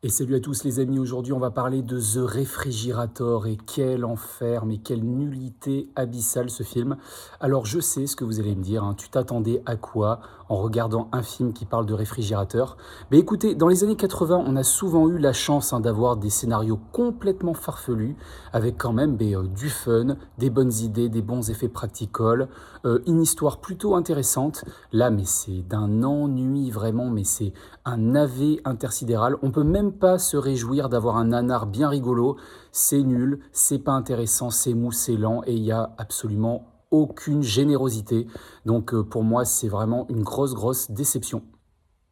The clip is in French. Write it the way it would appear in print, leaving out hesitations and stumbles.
Et salut à tous les amis, aujourd'hui on va parler de The Refrigerator et quel enfer, mais quelle nullité abyssale ce film. Alors je sais ce que vous allez me dire, hein, tu t'attendais à quoi en regardant un film qui parle de réfrigérateur? Mais écoutez, dans les années 80 on a souvent eu la chance d'avoir des scénarios complètement farfelus, avec quand même du fun, des bonnes idées, des bons effets practical, une histoire plutôt intéressante. Là mais c'est d'un ennui vraiment, mais c'est un navet intersidéral. On peut même pas se réjouir d'avoir un nanar bien rigolo. C'est nul, c'est pas intéressant, c'est mou, c'est lent et il y a absolument aucune générosité. Donc pour moi, c'est vraiment une grosse déception.